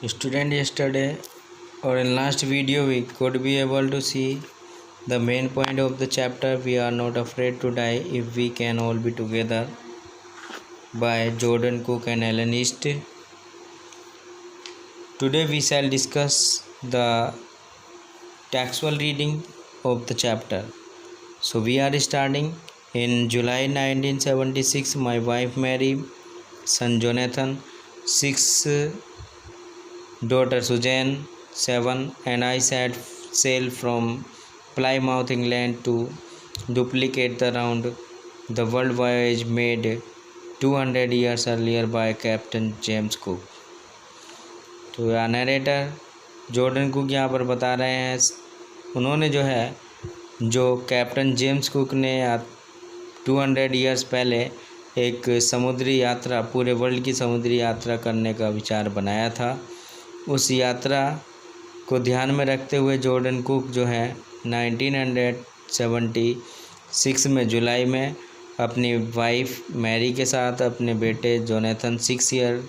Student, yesterday or in last video we could be able to see the main point of the chapter We Are Not Afraid to Die If We Can All Be Together by Jordan Cook and Ellen East. Today we shall discuss the textual reading of the chapter. So we are starting in July 1976. My wife Mary, son Jonathan, 6, daughter Suzanne, 7, and I set sail from Plymouth, England to duplicate the round the world voyage made 200 years earlier by Captain James Cook. तो यह narrator Jordan cook यहाँ पर बता रहे हैं उन्होंने जो captain James cook ने 200 इयर्स पहले एक समुद्री यात्रा पूरे वर्ल्ड की समुद्री यात्रा करने का विचार बनाया था। उस यात्रा को ध्यान में रखते हुए जॉर्डन कुक 1976 में जुलाई में अपनी वाइफ मैरी के साथ अपने बेटे जोनाथन 6 ईयर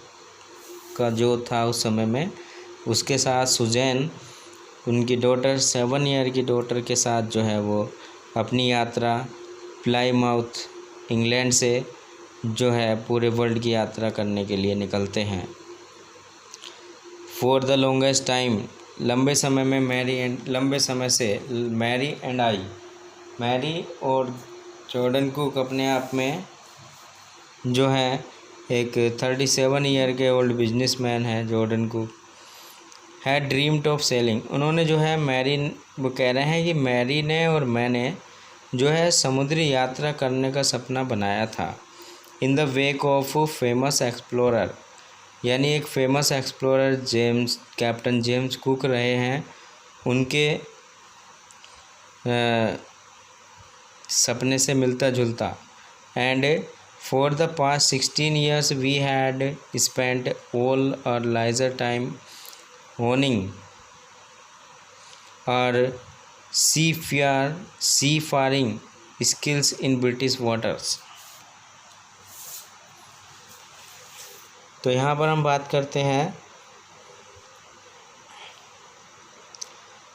का जो था उस समय में उसके साथ सुजैन उनकी डॉटर 7 ईयर की डॉटर के साथ वो अपनी यात्रा प्लाईमाउथ इंग्लैंड से पूरे वर्ल्ड की यात्रा करने के लिए निकलते हैं। फॉर द लॉन्गेस्ट टाइम लंबे समय से मैरी और जॉर्डन कुक अपने आप में एक 37 ईयर के ओल्ड बिजनेसमैन है। Jordan cook had dreamed of selling. उन्होंने मैरी वो कह रहे हैं कि मैरी ने और मैंने समुद्री यात्रा करने का सपना बनाया था। In the wake of famous explorer, यानी एक famous explorer captain James Cook रहे हैं, उनके सपने से मिलता जुलता। And for the past 16 years we had spent all our leisure time honing our seafaring skills in British waters। तो यहाँ पर हम बात करते हैं,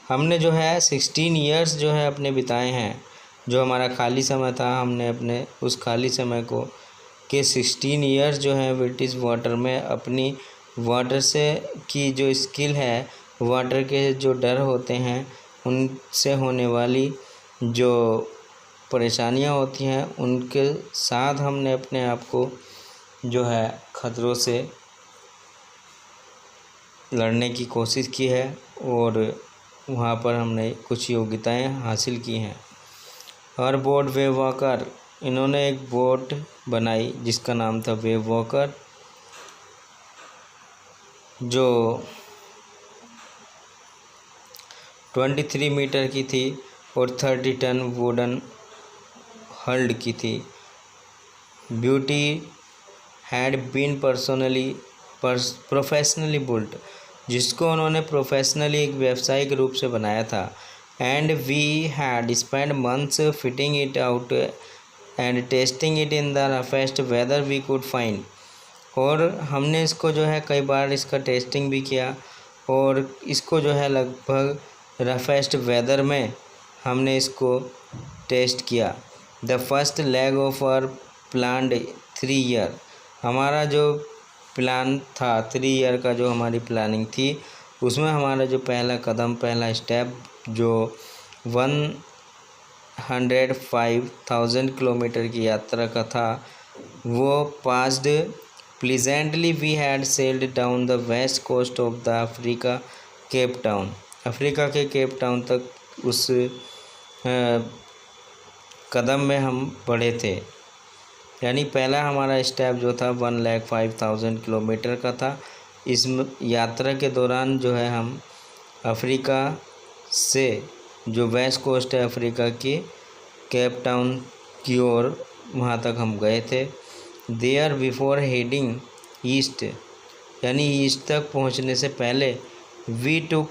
हमने 16 years अपने बिताए हैं। जो हमारा खाली समय था हमने अपने उस खाली समय को 16 years ब्रिटिश वाटर में अपनी वाटर से की जो स्किल है, वाटर के जो डर होते हैं उनसे होने वाली जो परेशानियां होती हैं उनके साथ हमने अपने आप को खतरों से लड़ने की कोशिश की है और वहाँ पर हमने कुछ योग्यताएं हासिल की हैं। और बोट वेव वॉकर, इन्होंने एक बोट बनाई जिसका नाम था वेव वॉकर, जो 23 मीटर की थी और 30 टन वुडन हल्ड की थी। Beauty had been professionally built, जिसको उन्होंने प्रोफेशनली एक व्यावसायिक रूप से बनाया था। And we had spend months fitting it out and testing it in the roughest weather we could find. और हमने इसको कई बार इसका टेस्टिंग भी किया और इसको लगभग रफेस्ट वेदर में हमने इसको टेस्ट किया। The first leg of our planned 3 year, हमारा जो प्लान था 3 ईयर का जो हमारी प्लानिंग थी उसमें हमारा जो पहला स्टेप जो 105,000 किलोमीटर की यात्रा का था वो passed pleasantly. We had sailed down the west coast of the Africa Cape Town, Africa के केप टाउन तक उस कदम में हम बढ़े थे। यानी पहला हमारा स्टेप जो था 105,000 किलोमीटर का था। इस यात्रा के दौरान हम अफ्रीका से जो वेस्ट कोस्ट है अफ्रीका की केप टाउन की ओर वहाँ तक हम गए थे। देयर बिफोर हेडिंग ईस्ट, यानी ईस्ट तक पहुँचने से पहले we took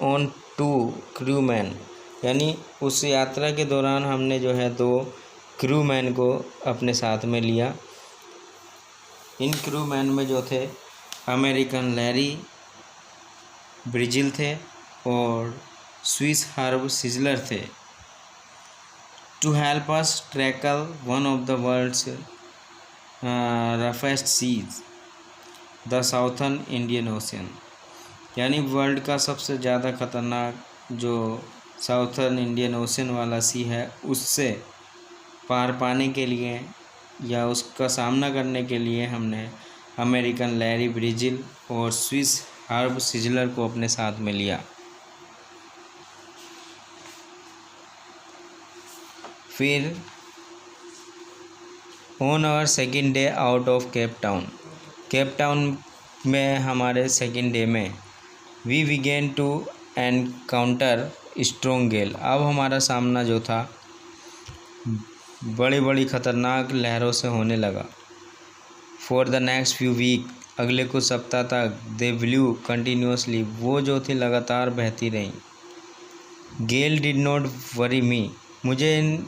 on 2 crewman, यानी उस यात्रा के दौरान हमने 2 क्रू मैन को अपने साथ में लिया। इन क्रू मैन में थे अमेरिकन लैरी ब्राज़ील थे और स्विस हर्ब सिजलर थे। To help us tackle one of the world's roughest seas, the southern Indian Ocean, यानी वर्ल्ड का सबसे ज़्यादा खतरनाक जो साउथर्न इंडियन ओशन वाला सी है, उससे पार पाने के लिए या उसका सामना करने के लिए हमने अमेरिकन लैरी ब्राज़ील और स्विस हर्ब सिजलर को अपने साथ में लिया। फिर on our second day out of Cape Town में हमारे सेकेंड डे में we began to encounter strong gale. अब हमारा सामना जो था बड़ी बड़ी ख़तरनाक लहरों से होने लगा। For the next few week, अगले कुछ सप्ताह तक दे ब्लू कंटिन्यूसली, वो जो थी लगातार बहती रहीं। Gale did not worry me, मुझे इन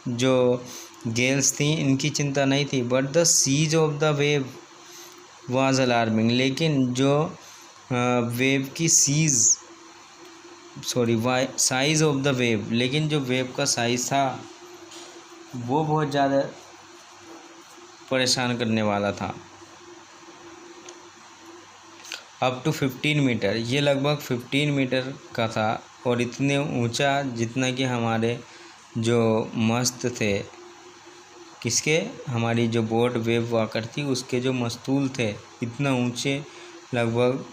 जो गेल्स थी इनकी चिंता नहीं थी। But the size of the wave was alarming, लेकिन जो वेव की साइज़ ऑफ द वेव, लेकिन जो वेव का साइज़ था वो बहुत ज़्यादा परेशान करने वाला था। अप टू 15 मीटर, ये लगभग 15 मीटर का था और इतने ऊंचा जितना कि हमारे जो मस्त थे, किसके, हमारी जो बोट वेव वॉकर थी उसके जो मस्तूल थे, इतना ऊंचे लगभग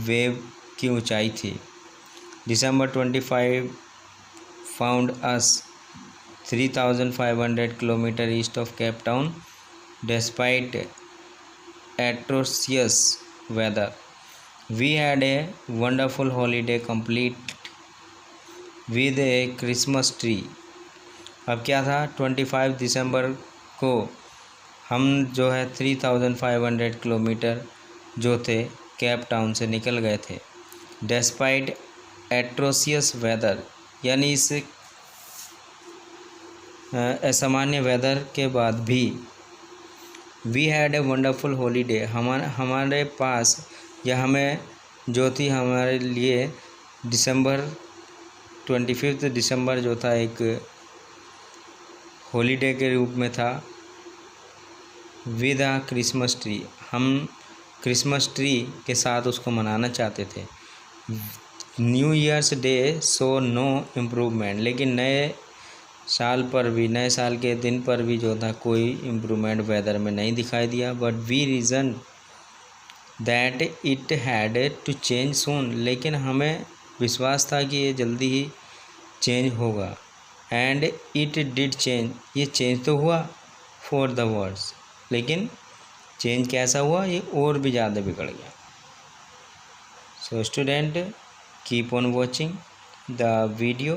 वेव की ऊंचाई थी। December 25 found us 3,500 km east of Cape Town. Despite atrocious weather, we had a wonderful holiday complete with a Christmas tree. अब क्या था, 25 दिसंबर को हम जो है 3,500 किलोमीटर जो थे केप टाउन से निकल गए थे। डेस्पाइट एट्रोसियस वेदर, यानी इस असामान्य वेदर के बाद भी we had a wonderful holiday, हमारे पास या हमें जो थी हमारे लिए दिसंबर 25 दिसंबर जो था एक हॉलीडे के रूप में था। विद आ क्रिसमस ट्री, हम क्रिसमस ट्री के साथ उसको मनाना चाहते थे। New year's day so no improvement, लेकिन नए साल के दिन पर भी जो था कोई इम्प्रूवमेंट वेदर में नहीं दिखाई दिया। But we reason that it had to change soon, लेकिन हमें विश्वास था कि ये जल्दी ही चेंज होगा। एंड इट डिड चेंज, ये चेंज तो हुआ फॉर द वर्स, लेकिन चेंज कैसा हुआ, ये और भी ज़्यादा बिगड़ गया। So student, keep on watching the video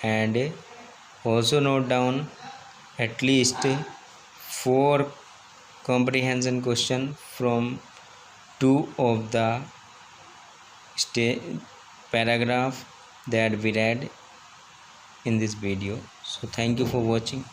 and also note down at least 4 comprehension question from 2 of the paragraph that we read in this video. So thank you for watching.